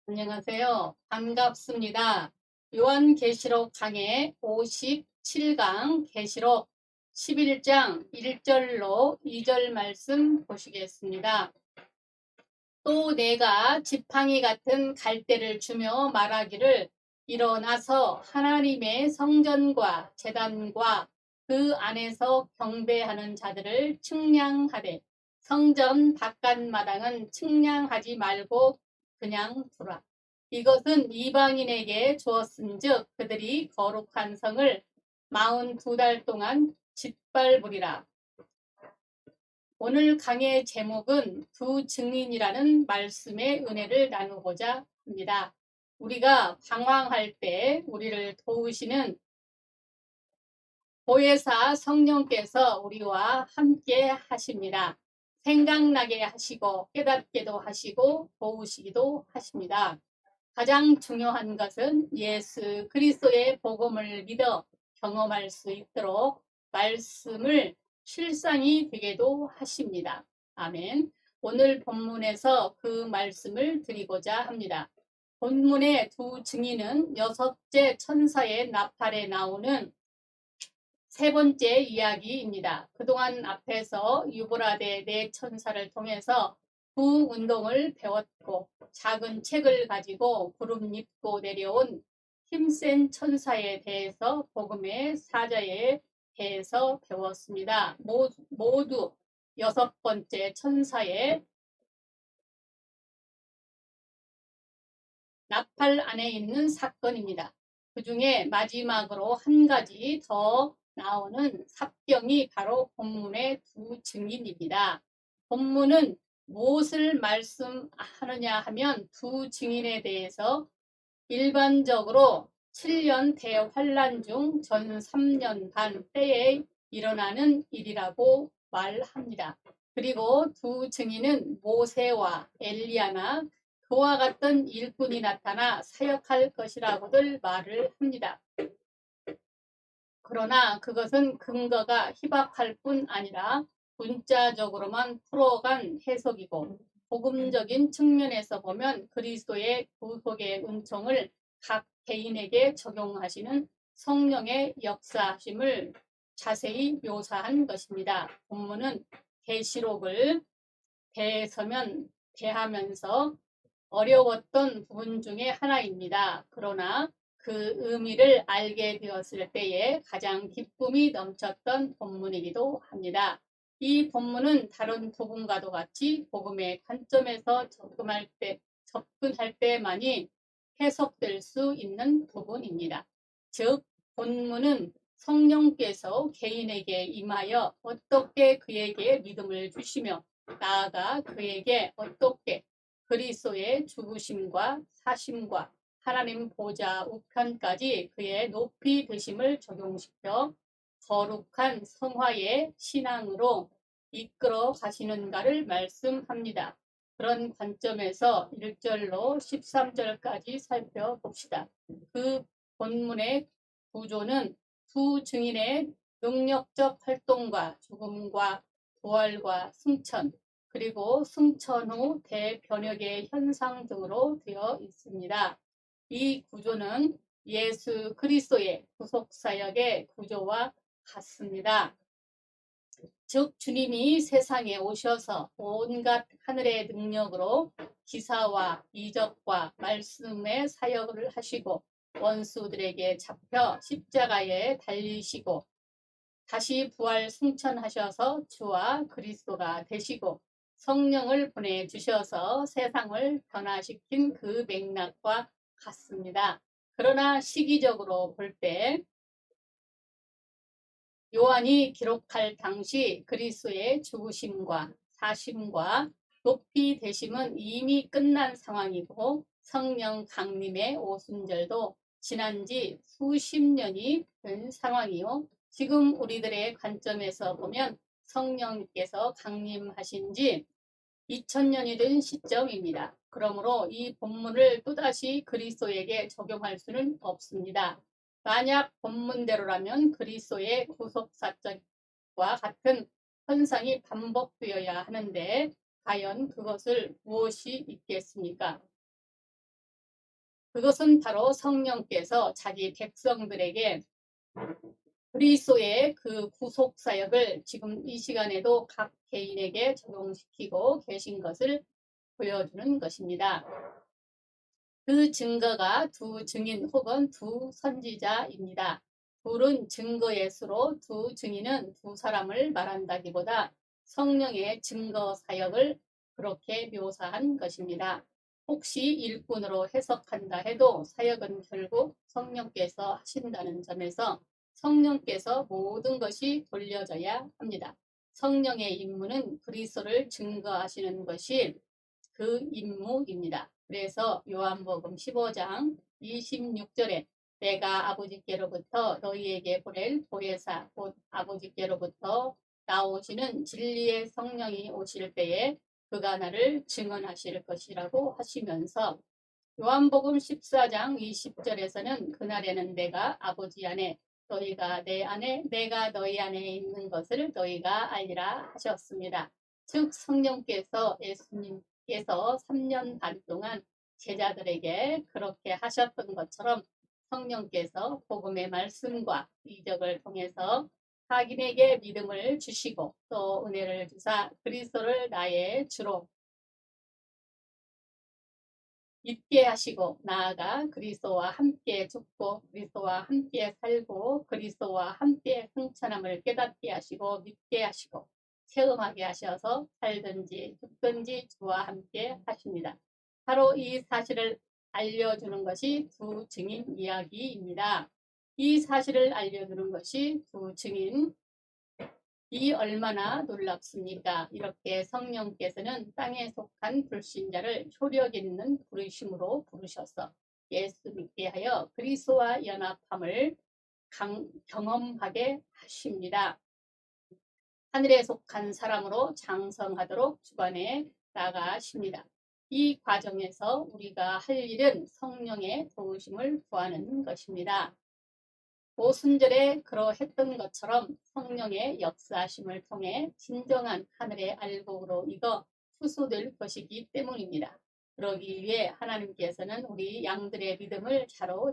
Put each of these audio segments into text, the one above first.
안녕하세요. 반갑습니다. 요한계시록 강해 57강 계시록 11장 1절로 2절 말씀 보시겠습니다. 또 내가 지팡이 같은 갈대를 주며 말하기를 일어나서 하나님의 성전과 제단과 그 안에서 경배하는 자들을 측량하되 성전 바깥마당은 측량하지 말고 그냥 두라. 이것은 이방인에게 주었은즉 그들이 거룩한 성을 42달 동안 짓밟으리라. 오늘 강의 제목은 두 증인이라는 말씀의 은혜를 나누고자 합니다. 우리가 방황할 때 우리를 도우시는 보혜사 성령께서 우리와 함께 하십니다. 생각나게 하시고 깨닫게도 하시고 도우시기도 하십니다. 가장 중요한 것은 예수 그리스도의 복음을 믿어 경험할 수 있도록 말씀을 실상이 되게도 하십니다. 아멘. 오늘 본문에서 그 말씀을 드리고자 합니다. 본문의 두 증인은 여섯째 천사의 나팔에 나오는 세 번째 이야기입니다. 그동안 앞에서 유브라데 네 천사를 통해서 부운동을 배웠고 작은 책을 가지고 구름 입고 내려온 힘센 천사에 대해서 복음의 사자에 대해서 배웠습니다. 모두 여섯 번째 천사의 나팔 안에 있는 사건입니다. 그 중에 마지막으로 한 가지 더 나오는 삽경이 바로 본문의 두 증인입니다. 본문은 무엇을 말씀하느냐 하면 두 증인에 대해서 일반적으로 7년 대환란 중 전 3년 반 때에 일어나는 일이라고 말합니다. 그리고 두 증인은 모세와 엘리야나 그와 같은 일꾼이 나타나 사역할 것이라고들 말을 합니다. 그러나 그것은 근거가 희박할 뿐 아니라 문자적으로만 풀어간 해석이고 복음적인 측면에서 보면 그리스도의 구속의 은총을 각 개인에게 적용하시는 성령의 역사하심을 자세히 묘사한 것입니다. 본문은 계시록을 대하면서 어려웠던 부분 중에 하나입니다. 그러나 그 의미를 알게 되었을 때에 가장 기쁨이 넘쳤던 본문이기도 합니다. 이 본문은 다른 부분과도 같이 복음의 관점에서 접근할 때만이 해석될 수 있는 부분입니다. 즉, 본문은 성령께서 개인에게 임하여 어떻게 그에게 믿음을 주시며 나아가 그에게 어떻게 그리스도의 죽으심과 사심과 하나님 보좌 우편까지 그의 높이 드심을 적용시켜 거룩한 성화의 신앙으로 이끌어 가시는가를 말씀합니다. 그런 관점에서 1절로 13절까지 살펴봅시다. 그 본문의 구조는 두 증인의 능력적 활동과 죽음과 부활과 승천, 그리고 승천 후 대변혁의 현상 등으로 되어 있습니다. 이 구조는 예수 그리스도의 구속사역의 구조와 같습니다. 즉 주님이 세상에 오셔서 온갖 하늘의 능력으로 기사와 이적과 말씀의 사역을 하시고 원수들에게 잡혀 십자가에 달리시고 다시 부활 승천하셔서 주와 그리스도가 되시고 성령을 보내주셔서 세상을 변화시킨 그 맥락과 같습니다. 그러나 시기적으로 볼 때 요한이 기록할 당시 그리스도의 죽으심과 사심과 높이 되심은 이미 끝난 상황이고 성령 강림의 오순절도 지난 지 수십 년이 된 상황이요. 지금 우리들의 관점에서 보면 성령께서 강림하신 지 2000년이 된 시점입니다. 그러므로 이 본문을 또다시 그리스도에게 적용할 수는 없습니다. 만약 본문대로라면 그리스도의 구속사적과 같은 현상이 반복되어야 하는데 과연 그것을 무엇이 있겠습니까? 그것은 바로 성령께서 자기 백성들에게 그리스도의 그 구속 사역을 지금 이 시간에도 각 개인에게 적용시키고 계신 것을 보여주는 것입니다. 그 증거가 두 증인 혹은 두 선지자입니다. 둘은 증거의 수로 두 증인은 두 사람을 말한다기보다 성령의 증거 사역을 그렇게 묘사한 것입니다. 혹시 일꾼으로 해석한다 해도 사역은 결국 성령께서 하신다는 점에서 성령께서 모든 것이 돌려져야 합니다. 성령의 임무는 그리스도를 증거하시는 것이 그 임무입니다. 그래서 요한복음 15장 26절에 내가 아버지께로부터 너희에게 보낼 보혜사 곧 아버지께로부터 나오시는 진리의 성령이 오실 때에 그가 나를 증언하실 것이라고 하시면서 요한복음 14장 20절에서는 그날에는 내가 아버지 안에 너희가 내 안에 내가 너희 안에 있는 것을 너희가 알리라 하셨습니다. 즉 성령께서 예수님께서 3년 반 동안 제자들에게 그렇게 하셨던 것처럼 성령께서 복음의 말씀과 이적을 통해서 자기에게 믿음을 주시고 또 은혜를 주사 그리스도를 나의 주로 믿게 하시고 나아가 그리스도와 함께 죽고 그리스도와 함께 살고 그리스도와 함께 승천함을 깨닫게 하시고 믿게 하시고 체험하게 하셔서 살든지 죽든지 주와 함께 하십니다. 바로 이 사실을 알려주는 것이 두 증인 이야기입니다. 이 사실을 알려주는 것이 두 증인 이 얼마나 놀랍습니까? 이렇게 성령께서는 땅에 속한 불신자를 효력 있는 부르심으로 부르셔서 예수 믿게 하여 그리스도와 연합함을 경험하게 하십니다. 하늘에 속한 사람으로 장성하도록 주관해 나가십니다. 이 과정에서 우리가 할 일은 성령의 도우심을 구하는 것입니다. 오순절에 그러했던 것처럼 성령의 역사하심을 통해 진정한 하늘의 알곡으로 익어 추수될 것이기 때문입니다. 그러기 위해 하나님께서는 우리 양들의 믿음을 자로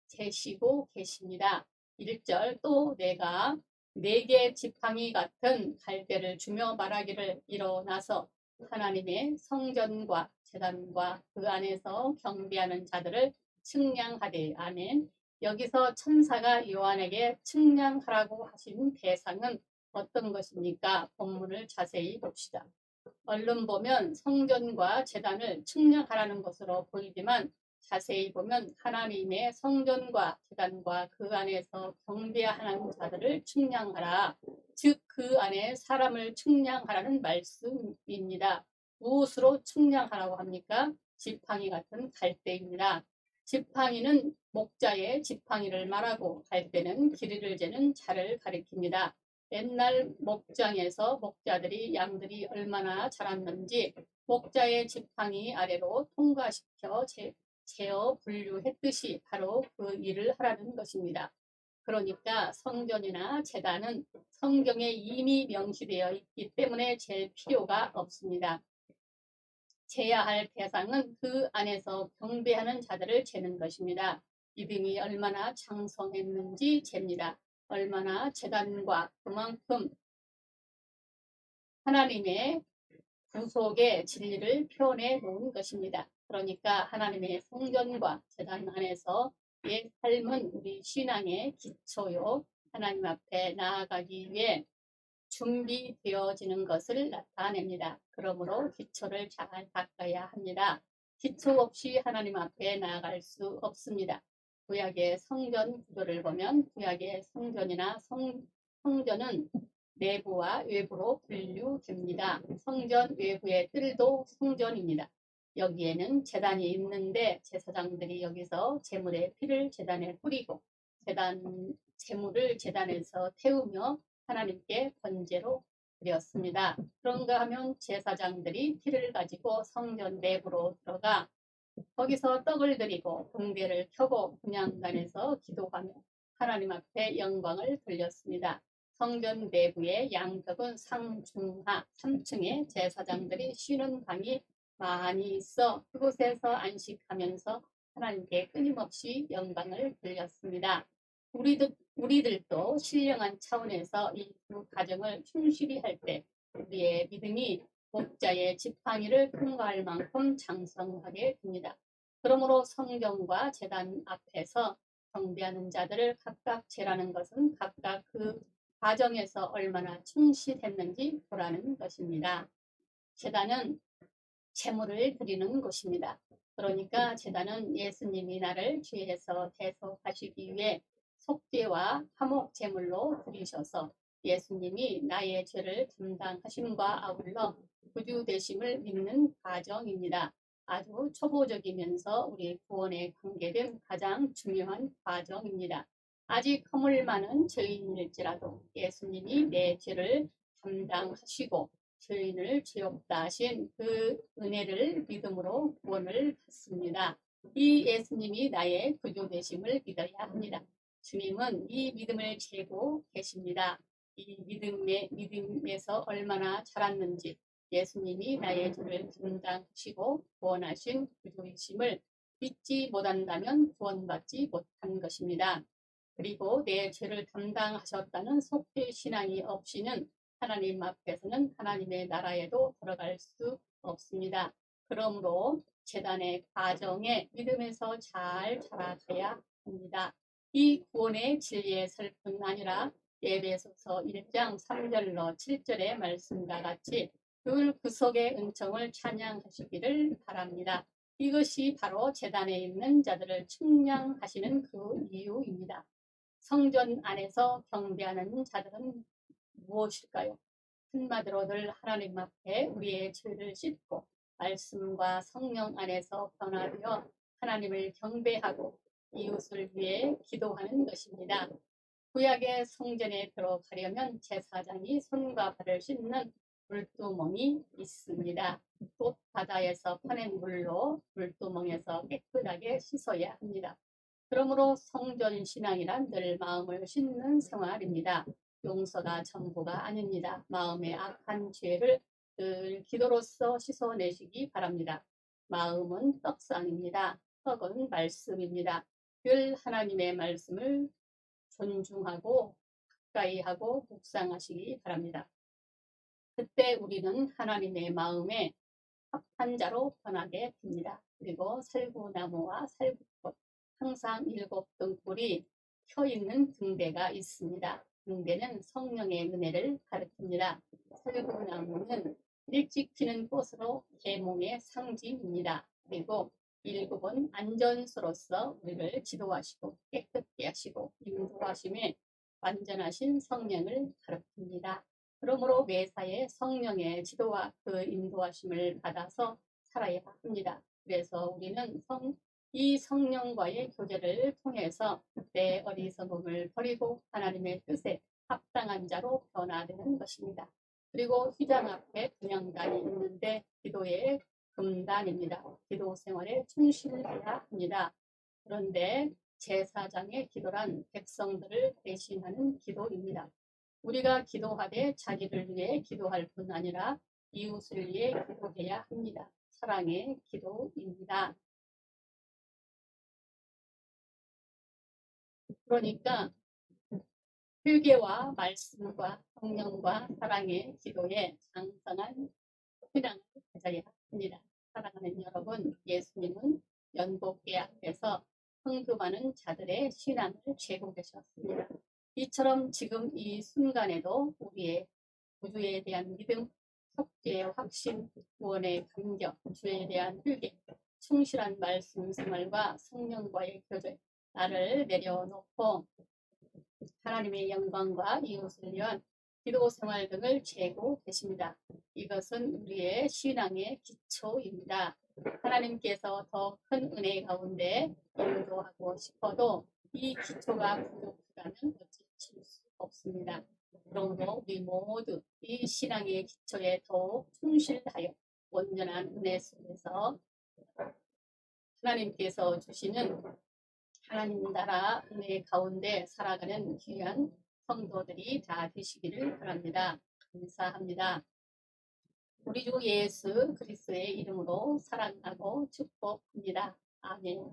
재시고 계십니다. 1절 또 내가 네개 지팡이 같은 갈대를 주며 말하기를 일어나서 하나님의 성전과 제단과 그 안에서 경배하는 자들을 측량하되 아멘. 여기서 천사가 요한에게 측량하라고 하신 대상은 어떤 것입니까? 본문을 자세히 봅시다. 얼른 보면 성전과 제단을 측량하라는 것으로 보이지만 자세히 보면 하나님의 성전과 제단과 그 안에서 경배하는 자들을 측량하라. 즉 그 안에 사람을 측량하라는 말씀입니다. 무엇으로 측량하라고 합니까? 지팡이 같은 갈대입니다. 지팡이는 목자의 지팡이를 말하고 갈대는 길이를 재는 자를 가리킵니다. 옛날 목장에서 목자들이 양들이 얼마나 자랐는지 목자의 지팡이 아래로 통과시켜 재어 분류했듯이 바로 그 일을 하라는 것입니다. 그러니까 성전이나 제단은 성경에 이미 명시되어 있기 때문에 잴 필요가 없습니다. 재야 할 대상은 그 안에서 경배하는 자들을 재는 것입니다. 믿음이 얼마나 장성했는지 잽니다. 얼마나 제단과 그만큼 하나님의 구속의 진리를 표현해 놓은 것입니다. 그러니까 하나님의 성전과 제단 안에서 의 삶은 우리 신앙의 기초요. 하나님 앞에 나아가기 위해 준비되어지는 것을 나타냅니다. 그러므로 기초를 잘 닦아야 합니다. 기초 없이 하나님 앞에 나아갈 수 없습니다. 구약의 성전 구조를 보면 구약의 성전이나 성전은 내부와 외부로 분류됩니다. 성전 외부의 뜰도 성전입니다. 여기에는 제단이 있는데 제사장들이 여기서 제물의 피를 제단에 뿌리고 제물을 제단에서 태우며 하나님께 번제로 드렸습니다. 그런가 하면 제사장들이 피를 가지고 성전 내부로 들어가 거기서 떡을 드리고 등대를 켜고 분향단에서 기도하며 하나님 앞에 영광을 돌렸습니다. 성전 내부의 양격은 상중하 3층에 제사장들이 쉬는 방이 많이 있어 그곳에서 안식하면서 하나님께 끊임없이 영광을 돌렸습니다. 우리들도 신령한 차원에서 이 두 가정을 충실히 할 때 우리의 믿음이 목자의 지팡이를 통과할 만큼 장성하게 됩니다. 그러므로 성경과 제단 앞에서 경배하는 자들을 각각 재라는 것은 각각 그 과정에서 얼마나 충실했는지 보라는 것입니다. 제단은 제물을 드리는 곳입니다. 그러니까 제단은 예수님이 나를 죄에서 대속하시기 위해 속죄와 화목 제물로 드리셔서 예수님이 나의 죄를 담당하심과 아울러 구주 되심을 믿는 과정입니다. 아주 초보적이면서 우리 구원에 관계된 가장 중요한 과정입니다. 아직 허물 많은 죄인일지라도 예수님이 내 죄를 담당하시고 죄인을 죄 없다 하신 그 은혜를 믿음으로 구원을 받습니다. 이 예수님이 나의 구주 되심을 믿어야 합니다. 주님은 이 믿음을 재고 계십니다. 이 믿음에서 얼마나 자랐는지 예수님이 나의 죄를 담당하시고 구원하신 구주이심을 믿지 못한다면 구원받지 못한 것입니다. 그리고 내 죄를 담당하셨다는 속죄 신앙이 없이는 하나님 앞에서는 하나님의 나라에도 들어갈 수 없습니다. 그러므로 제단의 과정에 믿음에서 잘 자라가야 합니다. 이 구원의 진리의 설뿐 아니라 에베소서 1장 3절로 7절의 말씀과 같이 늘 구속의 은총을 찬양하시기를 바랍니다. 이것이 바로 제단에 있는 자들을 측량하시는 그 이유입니다. 성전 안에서 경배하는 자들은 무엇일까요? 한마디로 늘 하나님 앞에 우리의 죄를 씻고 말씀과 성령 안에서 변화되어 하나님을 경배하고 이웃을 위해 기도하는 것입니다. 구약의 성전에 들어가려면 제사장이 손과 발을 씻는 물두멍이 있습니다. 또 바다에서 파낸 물로 물두멍에서 깨끗하게 씻어야 합니다. 그러므로 성전 신앙이란 늘 마음을 씻는 생활입니다. 용서가 전부가 아닙니다. 마음의 악한 죄를 늘 기도로서 씻어내시기 바랍니다. 마음은 떡상입니다. 떡은 말씀입니다. 늘 하나님의 말씀을 존중하고 가까이 하고 묵상하시기 바랍니다. 그때 우리는 하나님의 마음에 합한 자로 변하게 됩니다. 그리고 살구나무와 살구꽃, 항상 7등불이 켜있는 등대가 있습니다. 등대는 성령의 은혜를 가리킵니다. 살구나무는 일찍 피는 꽃으로 계몽의 상징입니다. 그리고 7은 안전수로서 우리를 지도하시고 깨끗게 하시고 인도하심에 완전하신 성령을 가리킵니다. 그러므로 매사에 성령의 지도와 그 인도하심을 받아서 살아야 합니다. 그래서 우리는 이 성령과의 교제를 통해서 내 어리석음을 버리고 하나님의 뜻에 합당한 자로 변화되는 것입니다. 그리고 휘장 앞에 분향단이 있는데 기도의 금단입니다. 기도 생활에 충실해야 합니다. 그런데 제사장의 기도란 백성들을 대신하는 기도입니다. 우리가 기도하되 자기를 위해 기도할 뿐 아니라 이웃을 위해 기도해야 합니다. 사랑의 기도입니다. 그러니까 회개와 말씀과 성령과 사랑의 기도에 장성한 신앙을 가져야 합니다. 사랑하는 여러분, 예수님은 연복계약에서 헌금하는 자들의 신앙을 죄고 계셨습니다. 이처럼 지금 이 순간에도 우리의 구주에 대한 믿음, 속죄의 확신, 구원의 감격, 주에 대한 회개, 충실한 말씀 생활과 성령과의 교제, 나를 내려놓고 하나님의 영광과 이웃을 위한 기도 생활 등을 재고 계십니다. 이것은 우리의 신앙의 기초입니다. 하나님께서 더 큰 은혜 가운데 인도하고 싶어도 이 기초가 부족하다면 어찌칠 수 없습니다. 그러므로 우리 모두 이 신앙의 기초에 더욱 충실하여 온전한 은혜 속에서 하나님께서 주시는 하나님 나라 은혜 가운데 살아가는 귀한 성도들이 다 되시기를 바랍니다. 감사합니다. 우리 주 예수 그리스도의 이름으로 사랑하고 축복합니다. 아멘.